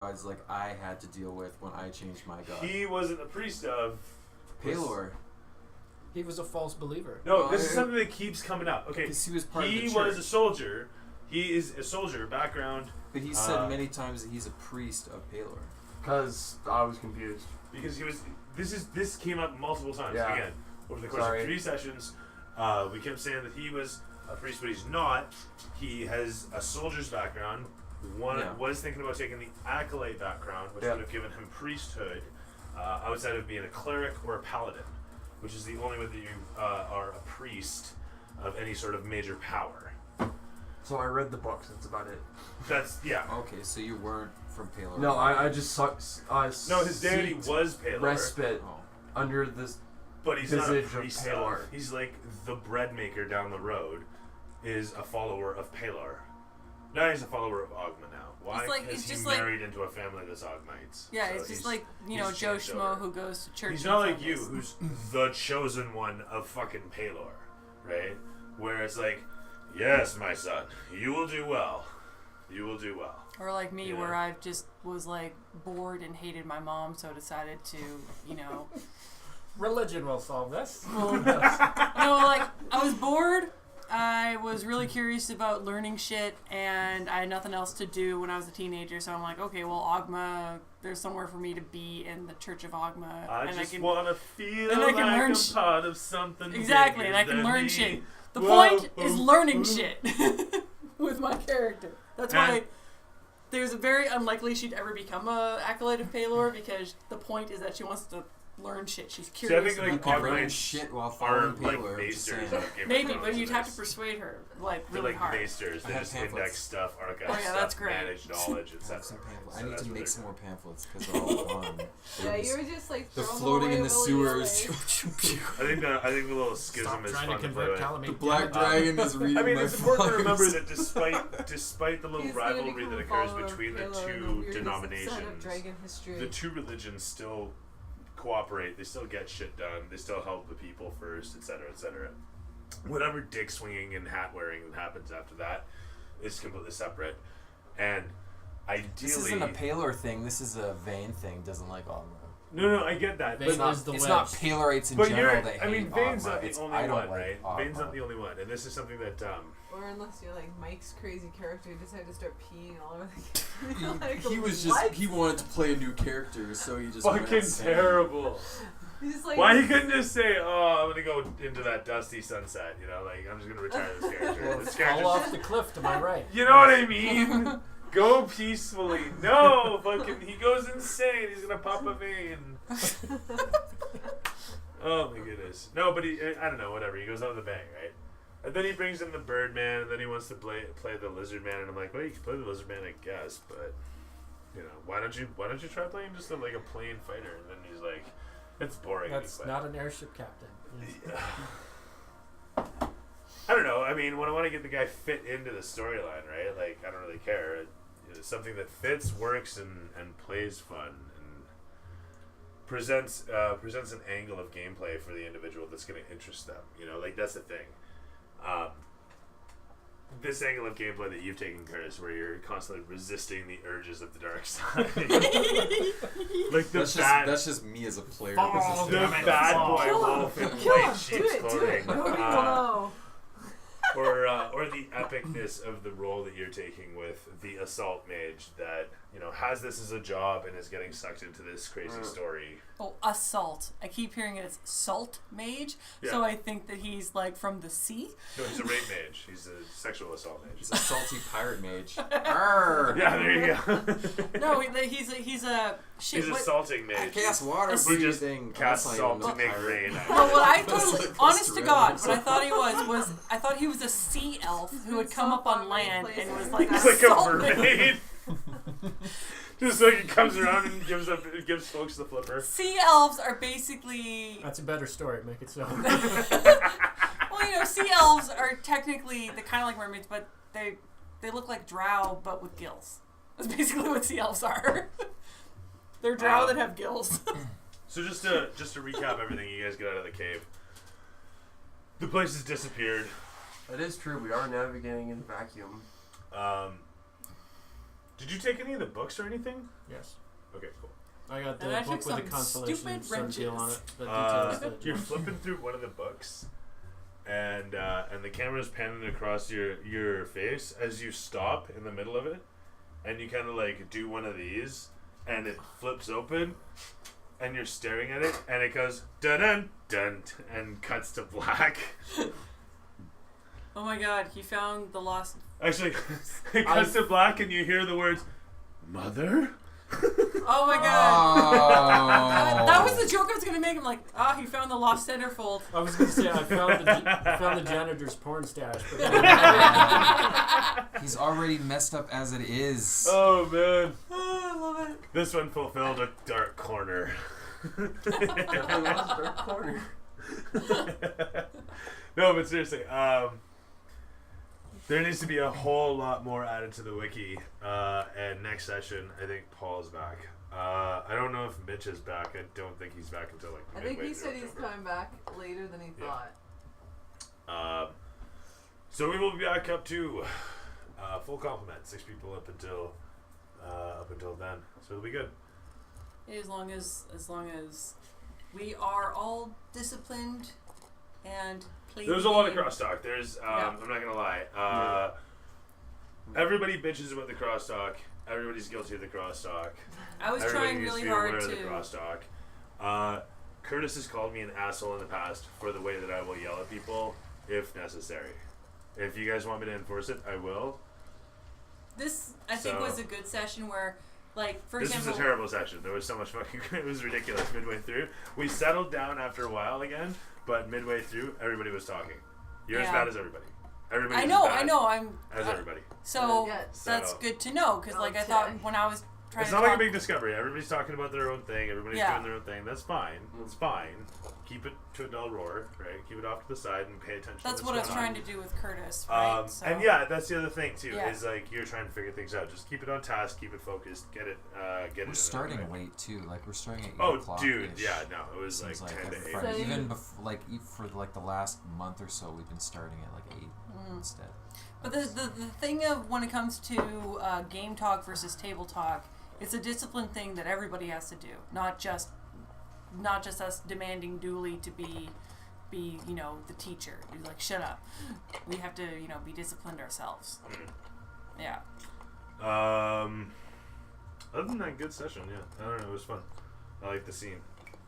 gods like I had to deal with when I changed my god. He wasn't a priest of Palor. He was a false believer. No, this is something that keeps coming up. Okay, He was part of the he church. was a soldier. He is a soldier background. But he said many times that he's a priest of Palor. Because I was confused. Because he was. This came up multiple times. Yeah. Again, over the course of 3 sessions, we kept saying that he was a priest, but he's not. He has a soldier's background. Was thinking about taking the acolyte background, which would have given him priesthood, outside of being a cleric or a paladin, which is the only way that you are a priest of any sort of major power. So I read the books. That's about it. That's Okay, so you weren't from Palor. No, I just saw. No, his deity was Palor. Respite under this. But he's not a visage priest of Palor. He's like the bread maker down the road is a follower of Palor. Now he's a follower of Ogma now. Why? Because he's married into a family that's Ogmites. Yeah, so it's just like, Joe Schmo who goes to church. He's not like you, who's the chosen one of fucking Palor, right? Where it's like, yes, my son, you will do well. You will do well. Or like me, where I just was like bored and hated my mom, so decided to, Religion will solve this. No, like I was bored. I was really curious about learning shit, and I had nothing else to do when I was a teenager. So I'm like, okay, well, Ogma, there's somewhere for me to be in the Church of Ogma. I and just want to feel and I can like learn I'm part of something. Exactly, and I can learn shit. The point is learning shit with my character. That's why there's a very unlikely she'd ever become a acolyte of Palor, because the point is that she wants to learn shit. She's curious. See, I think about learn shit while following Palor. Like basters of Game of Maybe, Thrones but you'd in have to this. persuade her really They're like hard. basters. They just index stuff, archive Oh, yeah, that's stuff, great. manage knowledge, etc. I need to make some more pamphlets because they're all gone. Yeah, you were just like They're throwing floating them in the away sewers. I think the little schism is trying fun to to play convert with. Calamite. The Black Dragon is reading I mean, my it's important to remember flyers. that despite the little He's gonna rivalry become that a occurs follower of between the Palor, two the weirdest denominations, son of dragon history. the two religions still cooperate. They still get shit done. They still help the people first, etc., etc. Whatever dick swinging and hat wearing that happens after that is completely separate. And ideally, This isn't a Palor thing. This is a Vane thing. Doesn't like Ogma. No, I get that. Vane But is the It's not West. Palorites in But general that hate I mean, Vane's Ogma. not the It's only I don't one, like right? Ogma. Vane's not the only one, and this is something that Or unless you're like Mike's crazy character who decided to start peeing all over the game. Like, He was just what? he wanted to play a new character, so he just fucking went insane. terrible. He's like, Why he couldn't just say, "Oh, I'm gonna go into that dusty sunset," like I'm just gonna retire this character. This Fall character's off just, the cliff to my right. you know what I mean? Go peacefully. No, fucking, he goes insane. He's gonna pop a vein. Oh my goodness. No, but I don't know. Whatever. He goes out with a bang, right? And then he brings in the Birdman, and then he wants to play the Lizard Man, and I'm like, well, you can play the Lizard Man, I guess, but why don't you try playing just a plain fighter? And then he's like, it's boring. That's not an airship captain. I don't know. I mean, when I want to get the guy fit into the storyline, right? Like, I don't really care. It's something that fits, works, and plays fun, and presents an angle of gameplay for the individual that's going to interest them. That's the thing. This angle of gameplay that you've taken, Curtis, where you're constantly resisting the urges of the dark side. Like that's just me as a player. The bad boy wolf in white sheep's clothing. Or the epicness of the role that you're taking with the assault mage that has this as a job and is getting sucked into this crazy story. Oh, assault. I keep hearing it's salt mage, so I think that he's like from the sea. No, he's a rape mage. He's a sexual assault mage. He's a salty pirate mage. Yeah, there you go. No, he's a shit. He's a salting mage. I cast water He just breathing. casts salt to make rain. No, what I That's totally, like honest to God, what I Australia. thought he was I thought he was a sea elf who would come up on land and was like He's like a salt mage. mermaid. Just like he comes around and gives folks the flipper. Sea elves are basically That's a better story. Make it so. well, sea elves are technically they're kind of like mermaids, but they look like drow but with gills. That's basically what sea elves are. They're drow that have gills. So just to recap everything, you guys get out of the cave. The place has disappeared. That is true. We are navigating in vacuum. Did you take any of the books or anything? Yes. Okay, cool. I got And the I book took with the some constellation stupid sun deal on wrenches. it. That details You're the flipping through one of the books, and the camera's panning across your face as you stop in the middle of it, and you kind of like do one of these, and it flips open, and you're staring at it, and it goes dun dun dun, and cuts to black. Oh my god, he found the lost. Actually, it cuts to black, and you hear the words, "Mother." Oh my god. Oh. That was the joke I was gonna make. I'm like, he found the lost centerfold. I was gonna say I found the janitor's porn stash. But He's already messed up as it is. Oh man, I love it. this one fulfilled a dark corner. Definitely was a dark corner. No, but seriously, there needs to be a whole lot more added to the wiki. And next session, I think Paul's back. I don't know if Mitch is back. I don't think he's back until like I think midway he through said he's October. coming back later than he Yeah. thought. So we will be back up to full complement, 6 people up until then. So it'll be good. As long as we are all disciplined and play. There's the a lot of game. crosstalk. There's Yeah. I'm not gonna lie. Everybody bitches about the crosstalk. Everybody's guilty of the crosstalk. I was Everybody trying needs really to be hard aware of the to. crosstalk. Curtis has called me an asshole in the past for the way that I will yell at people if necessary. If you guys want me to enforce it, I will. This I think So- was a good session where, like, for This example, was a terrible session. There was so much fucking. It was ridiculous midway through. We settled down after a while again, but midway through, everybody was talking. You're as Yeah. bad as everybody. Everybody. I know. I'm As everybody. so Yeah. that's So- good to know because, like, I thought Okay. when I was trying It's to not like a talk, big discovery. Everybody's talking about their own thing. Everybody's Yeah. doing their own thing. That's fine. It's fine. Keep it to a dull roar, right? Keep it off to the side and pay attention. that's to what I what's was going trying on. to do with Curtis, right? So, And yeah, that's the other thing too. Yeah. Is like you're trying to figure things out. Just keep it on task. Keep it focused. Get it. We're starting late too. Like we're starting at 8 Oh, o'clock. dude. Yeah. No, it was like Seems 10 every to 8. Friday. So Even you- before, for like the last month or so, we've been starting at like 8 instead. But the thing of when it comes to game talk versus table talk, it's a discipline thing that everybody has to do, not just us demanding duly to be the teacher. You're like, shut up. We have to be disciplined ourselves. Yeah. Other than that, good session. Yeah. I don't know. It was fun. I like the scene.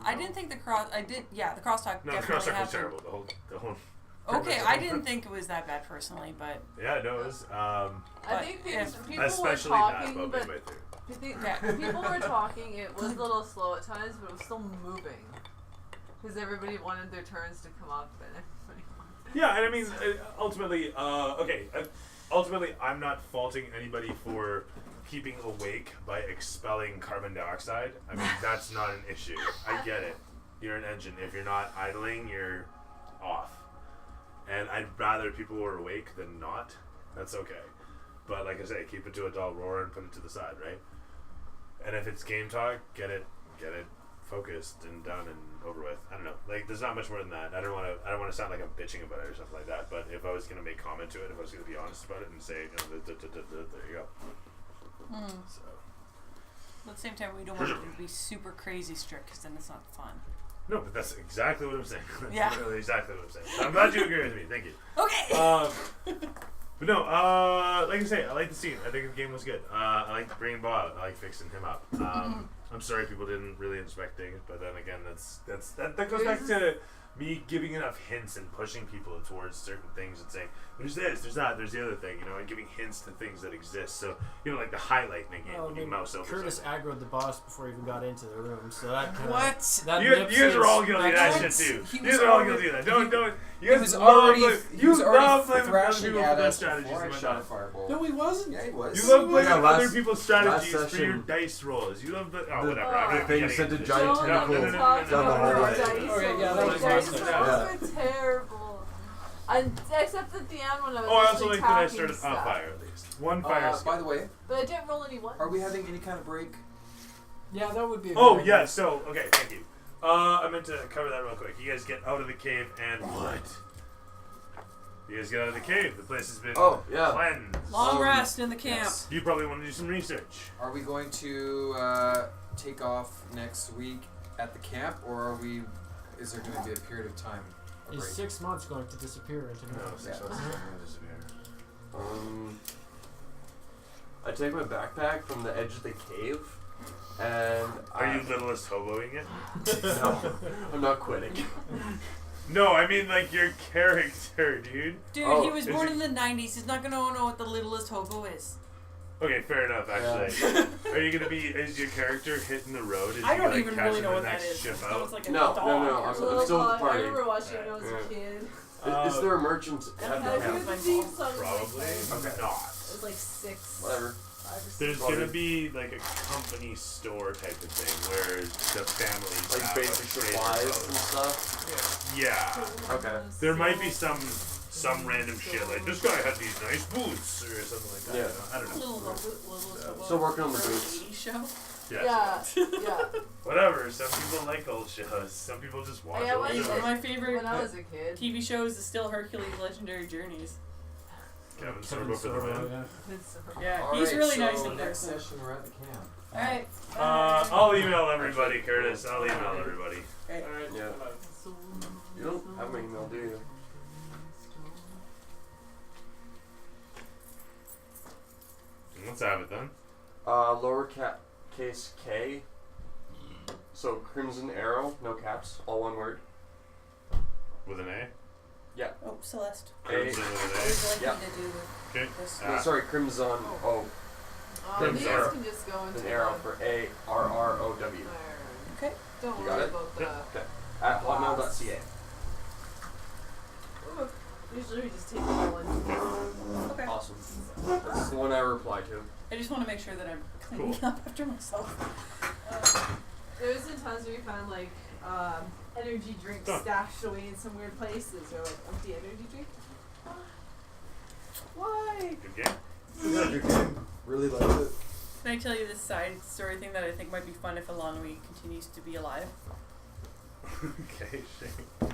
I didn't think the crosstalk No, the definitely crosstalk was happened. terrible. The whole. Okay, I didn't think it was that bad personally, but Yeah, no, it was. I But think if- people Especially were that talking, about but midway through. I think people were talking. It was a little slow at times, but it was still moving because everybody wanted their turns to come up, and everybody wanted. Yeah, and I mean, ultimately, ultimately, I'm not faulting anybody for keeping awake by expelling carbon dioxide. I mean, that's not an issue. I get it. You're an engine. If you're not idling, you're off. And I'd rather people were awake than not. That's okay. But like I say, keep it to a dull roar and put it to the side, right? And if it's game talk, get it focused and done and over with. I don't know. Like, there's not much more than that. I don't want to sound like I'm bitching about it or something like that. But if I was gonna make comment to it, if I was gonna be honest about it and say, there you go. So. at the same time, we don't want it to be super crazy strict because then it's not fun. No, but that's exactly what I'm saying. That's Yeah. literally exactly what I'm saying. I'm glad you agree with me. Thank you. Okay. But no, like I say, I like the scene. I think the game was good. I like bringing Bob. I like fixing him up. I'm sorry people didn't really inspect things, but then again, that goes back to me giving enough hints and pushing people towards certain things and saying, there's this, there's that, there's the other thing, and giving hints to things that exist. So, like the highlight in a game when you mouse over Curtis something. aggroed the boss before he even got into the room, so that kinda, What? That You nips guys are all his- guilty of that- that shit too. He You was guys are all already- guilty of that. Don't. You He guys was love already blaming- he you was love already blaming other thrashing people for at their us strategies before I and shot a whatnot. fireball. No, he wasn't. Yeah, he was. You love blaming Yeah, last- other people's strategies last for your session- dice rolls. You love whatever. I'm The not thing getting sent into a this. giant Don't tentacle even no, talk no, no, about no, our no, dice. Okay, yeah, that rolls. was Dice awesome. rolls were terrible. And except at the end when I was Oh, I also actually like that I attacking started on stuff. fire at least. One fire skill. By the way, But I didn't roll any ones. are we having any kind of break? Yeah, that would be. A Oh good yeah, idea. so okay, thank you. I meant to cover that real quick. You guys get out of the cave and what? You guys get out of the cave. The place has been Oh, yeah. cleansed. Long rest in the camp. Yes. You probably want to do some research. Are we going to take off next week at the camp, or is there going to be a period of time? A Is break? 6 months going to disappear into No, nothing? 6 months is going to disappear. I take my backpack from the edge of the cave, and Are you littlest hoboing it? No, I'm not quitting. No, I mean like your character, dude. Dude, Oh, he was is born he- in the 90s. He's not going to know what the littlest hobo is. Okay, fair enough. Actually, are you gonna be? Is your character hitting the road? Is I he don't gonna even catch really him know the what that next is. ship It out? was like a No, dog. no, no, or I'm something. still with the party. I remember watching it when I was Yeah. a kid. Is there a merchant at And the I camp? heard the theme song was Probably like, not. it was like 6, Whatever. 5 or 6. There's Probably. gonna be like a company store type of thing where the families Like have basic a trailer supplies boat. and stuff? Yeah, Okay. there might be some random shit like this guy had these nice boots or something like that. Yeah. You know? I don't know. Littlest hobo. Still working on the boots. 80s show. Yeah. Yeah. Whatever. Some people like old shows. Some people just watch Yeah, old why One is shows. of my favorite When I was a kid. TV shows is still Hercules' Legendary Journeys. Kevin Kevin Sorbo for the Sorbo, win. yeah. It's, Yeah, All he's right, really so nice in next person. session we're at the camp. Alright. I'll email everybody, Curtis. I'll email everybody. Alright, Yeah. You don't have my email, do you? Let's have it then. Lower case K. So Crimson Arrow, no caps, all one word. With an A? Oh, Celeste. Crimson I with would like Yeah. you to do Okay. this. No, sorry, Crimson O. you Crimson guys Arrow. can just go into An arrow for ARROW. Okay. Don't You worry got it? about the. Okay. At hotmail.ca. Ooh, usually we just take the one. Okay. Awesome. That's the one I reply to. I just want to make sure that I'm cleaning Cool. up after myself. There's been times where we found like energy drinks Done. stashed away in some weird places, or like empty energy drink. Why? Good game. Really like it. Can I tell you this side story thing that I think might be fun if Alonui continues to be alive? Okay, Shane.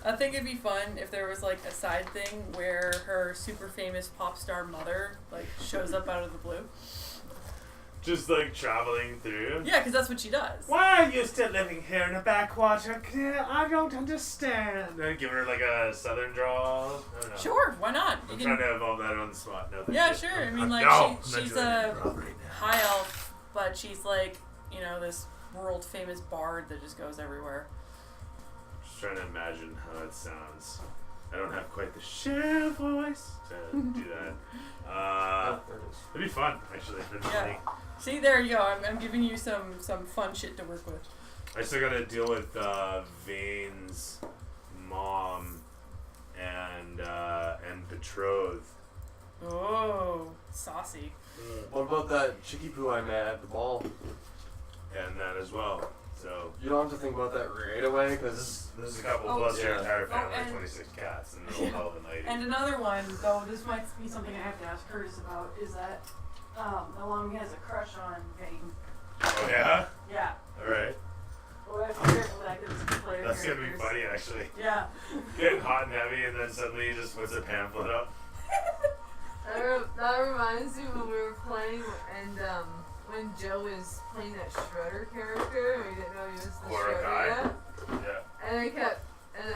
I think it'd be fun if there was like a side thing where her super famous pop star mother like shows up out of the blue. Just like traveling through. Yeah, because that's what she does. Why are you still living here in a backwater? I don't understand. And give her like a southern drawl. I don't know. Sure, why not? You I'm can- trying to evolve that on the spot. No, thank Yeah, you. sure. I mean, like, no, I'm she's not doing a it right now. high elf, but she's like, you know, this world famous bard that just goes everywhere. Just trying to imagine how that sounds. I don't have quite the share voice to do that. There it is. It'd be fun, actually. It'd be Yeah. funny. See, there you go. I'm giving you some fun shit to work with. I still gotta deal with Vane's mom and betrothed. Oh, saucy. What about that chickie poo I met at the ball? And that as well. So You don't have to think about that right away, because there's a couple Oh, plus your yeah. entire family, Oh, and- 26 cats, and they're all hell lady. And another one, though, this might be something I have to ask Curtis about, is that Alonui has a crush on Vane. Oh yeah? Yeah. Alright. Well, I have to be careful with that because it's player That's gonna be characters. funny actually. Yeah. Getting hot and heavy and then suddenly he just puts a pamphlet up. That reminds me when we were playing and when Joe was playing that Shredder character and we didn't know he was the Chlorokai. Shredder yet. Yeah. And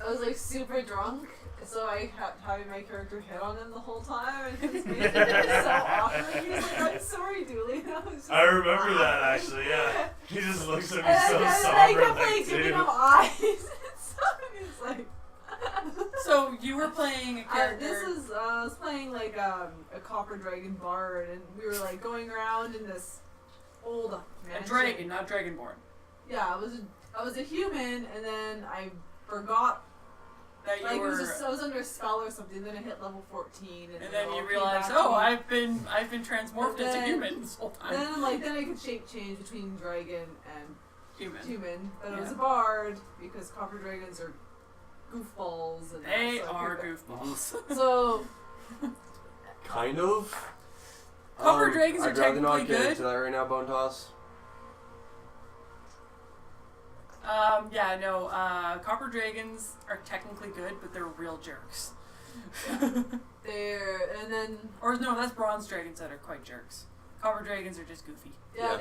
I was like super drunk, so I kept having my character hit on him the whole time, and his face was so awkward. He was like, "I'm sorry, Dooley." And I was just I remember that actually, yeah. He just looks at me And so then I somber kept like like giving dude. him eyes. And so he's like. So you were playing a character. I was playing like a copper dragon bard, and we were like going around in this old a mansion. dragon, not dragonborn. Yeah, I was a human, and then I forgot. That you Like were. I was under a spell or something. Then I hit level 14, And it then all you came realized, back to oh, me. I've been transmorphed And as a then- human this whole time. Then I could shape change between dragon and human, but I was a Yeah. bard because copper dragons are goofballs, and They so I are could- goofballs. So kind of. Copper dragons are I'd rather not technically get good. into that right now, Bone Toss. Yeah, no. Copper dragons are technically good, but they're real jerks. And then Or no, that's bronze dragons that are quite jerks. Copper dragons are just goofy. yeah.